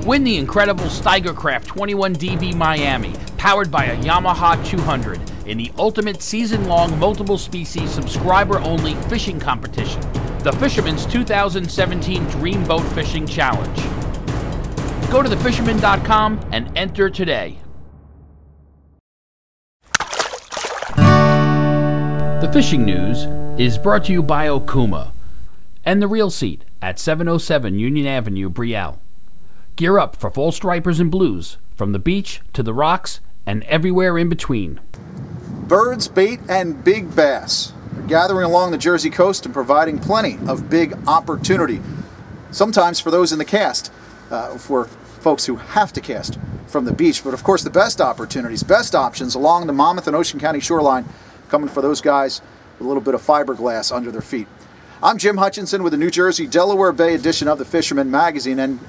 Win the incredible Steigercraft 21DB Miami, powered by a Yamaha 200, in the ultimate season-long multiple-species subscriber-only fishing competition, the Fisherman's 2017 Dream Boat Fishing Challenge. Go to thefisherman.com and enter today. The Fishing News is brought to you by Okuma and The Reel Seat at 707 Union Avenue, Brielle. Gear up for fall stripers and blues, from the beach to the rocks and everywhere in between. Birds, bait, and big bass are gathering along the Jersey coast and providing plenty of big opportunity. Sometimes for those in the cast, for folks who have to cast from the beach, but of course the best opportunities, best options along the Monmouth and Ocean County shoreline, coming for those guys with a little bit of fiberglass under their feet. I'm Jim Hutchinson with the New Jersey Delaware Bay edition of the Fisherman magazine, and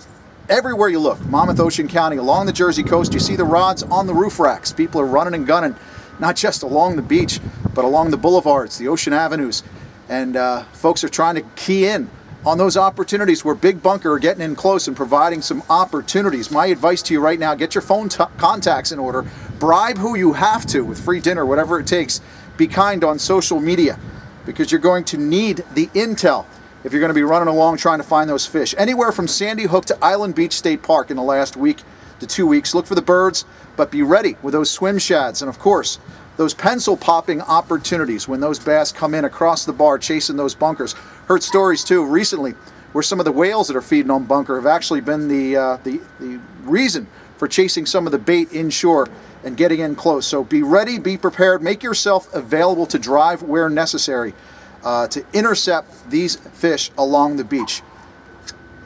everywhere you look, Monmouth, Ocean County, along the Jersey coast, you see the rods on the roof racks. People are running and gunning, not just along the beach, but along the boulevards, the ocean avenues. And folks are trying to key in on those opportunities where big bunker are getting in close and providing some opportunities. My advice to you right now, get your phone contacts in order. Bribe who you have to with free dinner, whatever it takes. Be kind on social media, because you're going to need the intel if you're going to be running along trying to find those fish. Anywhere from Sandy Hook to Island Beach State Park in the last week to 2 weeks. Look for the birds, but be ready with those swim shads and, of course, those pencil popping opportunities when those bass come in across the bar chasing those bunkers. Heard stories too recently where some of the whales that are feeding on bunker have actually been the reason for chasing some of the bait inshore and getting in close. So be ready, be prepared, make yourself available to drive where necessary to intercept these fish along the beach.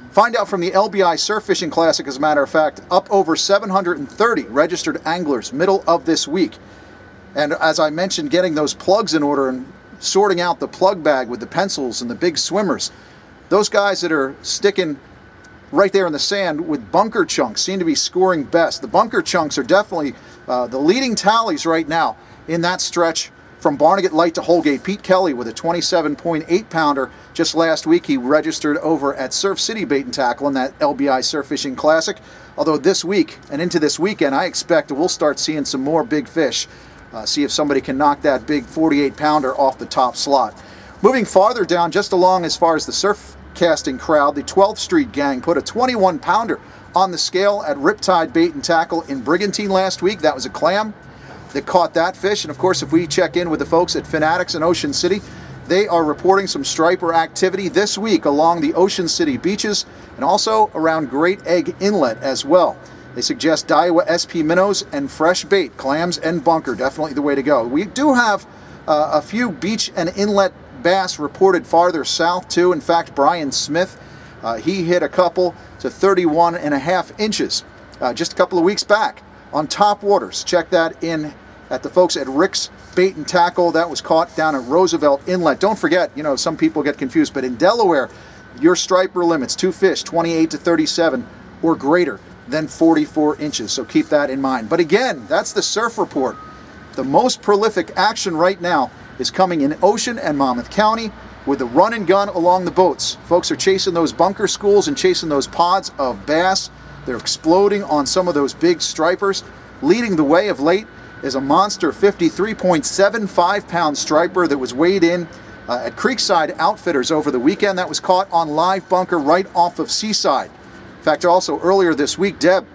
Find out from the LBI Surf Fishing Classic, as a matter of fact, up over 730 registered anglers middle of this week. And as I mentioned, getting those plugs in order and sorting out the plug bag with the pencils and the big swimmers. Those guys that are sticking right there in the sand with bunker chunks seem to be scoring best. The bunker chunks are definitely the leading tallies right now in that stretch from Barnegat Light to Holgate. Pete Kelly with a 27.8 pounder. Just last week he registered over at Surf City Bait and Tackle in that LBI Surf Fishing Classic. Although this week and into this weekend, I expect we'll start seeing some more big fish. See if somebody can knock that big 48 pounder off the top slot. Moving farther down, just along as far as the surf casting crowd, the 12th Street gang put a 21 pounder on the scale at Riptide Bait and Tackle in Brigantine last week. That was a clam that caught that fish. And of course, if we check in with the folks at Fanatics in Ocean City, they are reporting some striper activity this week along the Ocean City beaches and also around Great Egg Inlet as well. They suggest Daiwa SP minnows and fresh bait, clams and bunker, definitely the way to go. We do have a few beach and inlet bass reported farther south too. In fact, Brian Smith, he hit a couple to 31.5 inches just a couple of weeks back on topwaters. Check that in at the folks at Rick's Bait and Tackle. That was caught down at Roosevelt Inlet. Don't forget, you know, some people get confused, but in Delaware, your striper limits, 2 fish, 28 to 37 or greater than 44 inches. So keep that in mind. But again, that's the surf report. The most prolific action right now is coming in Ocean and Monmouth County with the run and gun along the boats. Folks are chasing those bunker schools and chasing those pods of bass. They're exploding on some of those big stripers. Leading the way of late is a monster 53.75 pound striper that was weighed in at Creekside Outfitters over the weekend. That was caught on live bunker right off of Seaside. In fact, also earlier this week, Deb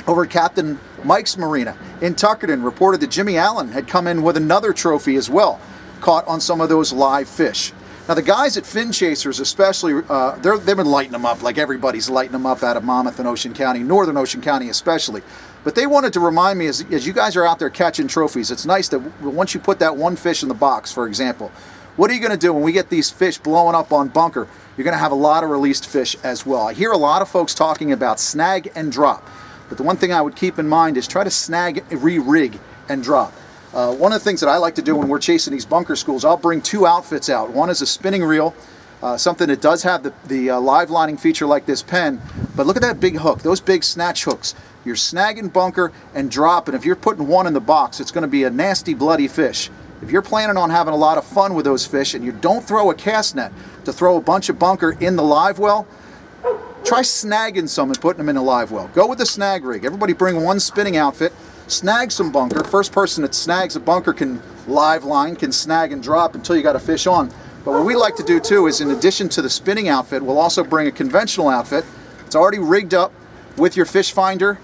over at Captain Mike's Marina in Tuckerton reported that Jimmy Allen had come in with another trophy as well, caught on some of those live fish. Now the guys at Fin Chasers especially, they've been lighting them up like everybody's lighting them up out of Monmouth and Ocean County, Northern Ocean County especially. But they wanted to remind me, as you guys are out there catching trophies, it's nice that once you put that one fish in the box, for example, what are you going to do when we get these fish blowing up on bunker? You're going to have a lot of released fish as well. I hear a lot of folks talking about snag and drop, but the one thing I would keep in mind is try to snag, re-rig, and drop. One of the things that I like to do when we're chasing these bunker schools, I'll bring 2 outfits out. One is a spinning reel, something that does have the live lining feature like this pen, but look at that big hook, those big snatch hooks. You're snagging bunker and drop, and if you're putting one in the box, it's going to be a nasty, bloody fish. If you're planning on having a lot of fun with those fish and you don't throw a cast net to throw a bunch of bunker in the live well, try snagging some and putting them in a live well. Go with the snag rig. Everybody bring one spinning outfit, snag some bunker. First person that snags a bunker can live line, can snag and drop until you got a fish on. But what we like to do too is, in addition to the spinning outfit, we'll also bring a conventional outfit. It's already rigged up with your fish finder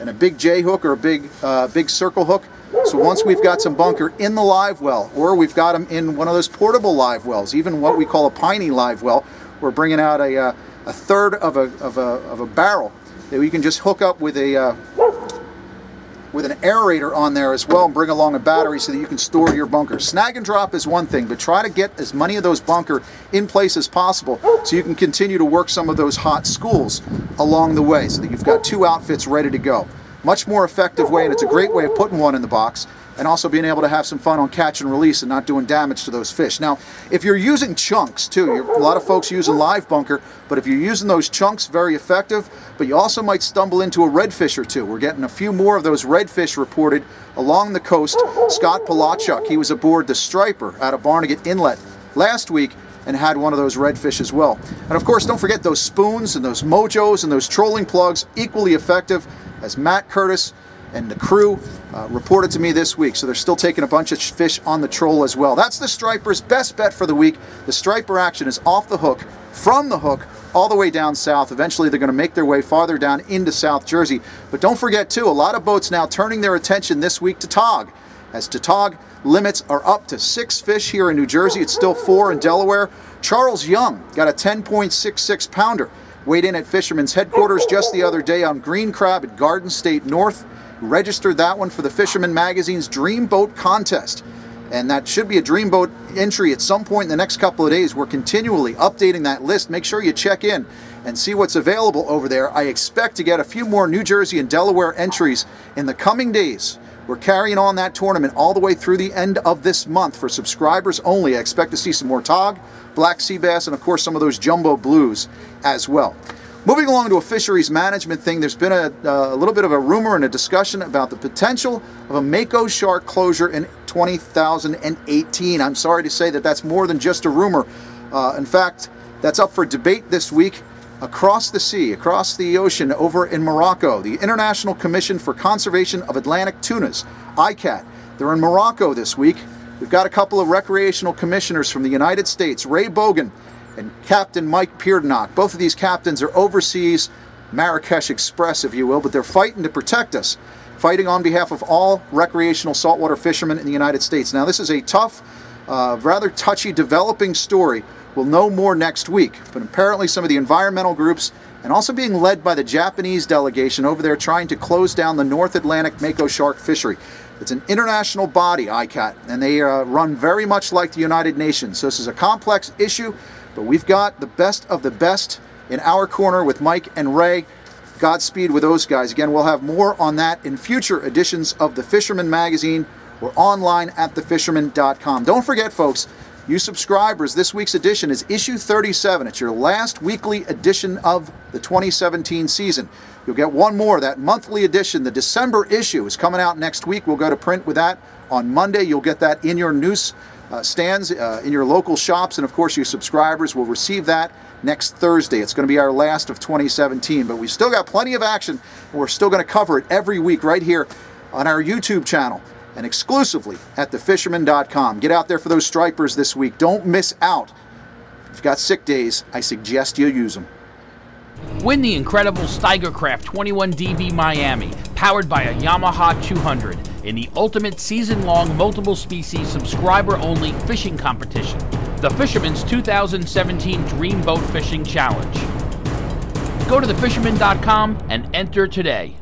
and a big J hook or a big circle hook. So once we've got some bunker in the live well, or we've got them in one of those portable live wells, even what we call a piney live well, we're bringing out a third of a barrel that we can just hook up with an aerator on there as well, and bring along a battery so that you can store your bunker. Snag and drop is one thing, but try to get as many of those bunker in place as possible so you can continue to work some of those hot schools along the way, so that you've got 2 outfits ready to go. Much more effective way, and it's a great way of putting one in the box and also being able to have some fun on catch and release and not doing damage to those fish. Now, if you're using chunks too, a lot of folks using live bunker, but if you're using those chunks, very effective, but you also might stumble into a redfish or two. We're getting a few more of those redfish reported along the coast. Scott Palachuk, he was aboard the Striper out of Barnegat Inlet last week and had one of those redfish as well. And of course, don't forget those spoons and those mojos and those trolling plugs, equally effective, as Matt Curtis and the crew reported to me this week. So they're still taking a bunch of fish on the troll as well. That's the Striper's best bet for the week. The Striper action is off the hook, from the hook, all the way down south. Eventually they're going to make their way farther down into South Jersey. But don't forget too, a lot of boats now turning their attention this week to tog. As to tog, limits are up to 6 fish here in New Jersey. It's still 4 in Delaware. Charles Young got a 10.66 pounder. Weighed in at Fisherman's headquarters just the other day on green crab at Garden State North. Registered that one for the Fisherman magazine's Dream Boat contest. And that should be a Dream Boat entry at some point in the next couple of days. We're continually updating that list. Make sure you check in and see what's available over there. I expect to get a few more New Jersey and Delaware entries in the coming days. We're carrying on that tournament all the way through the end of this month for subscribers only. I expect to see some more tog, black sea bass, and of course some of those jumbo blues as well. Moving along to a fisheries management thing, there's been a little bit of a rumor and a discussion about the potential of a mako shark closure in 2018. I'm sorry to say that that's more than just a rumor. In fact, that's up for debate this week across the sea, across the ocean over in Morocco. The International Commission for Conservation of Atlantic Tunas, ICAT, they're in Morocco this week. We've got a couple of recreational commissioners from the United States, Ray Bogan and Captain Mike Peardenach. Both of these captains are overseas, Marrakesh Express, if you will, but they're fighting to protect us, fighting on behalf of all recreational saltwater fishermen in the United States. Now, this is a tough, rather touchy, developing story. We'll know more next week, but apparently some of the environmental groups, and also being led by the Japanese delegation over there trying to close down the North Atlantic mako shark fishery. It's an international body, ICAT, and they run very much like the United Nations. So this is a complex issue, but we've got the best of the best in our corner with Mike and Ray. Godspeed with those guys. Again, we'll have more on that in future editions of the Fisherman magazine or online at thefisherman.com. Don't forget, folks, you subscribers, this week's edition is issue 37. It's your last weekly edition of the 2017 season. You'll get one more, that monthly edition. The December issue is coming out next week. We'll go to print with that on Monday. You'll get that in your news stands, in your local shops, and of course you subscribers will receive that next Thursday. It's going to be our last of 2017, but we've still got plenty of action, and we're still going to cover it every week right here on our YouTube channel and exclusively at thefisherman.com. Get out there for those stripers this week. Don't miss out. If you've got sick days, I suggest you use them. Win the incredible Steigercraft 21DV Miami, powered by a Yamaha 200, in the ultimate season-long multiple species subscriber-only fishing competition, the Fisherman's 2017 Dream Boat Fishing Challenge. Go to thefisherman.com and enter today.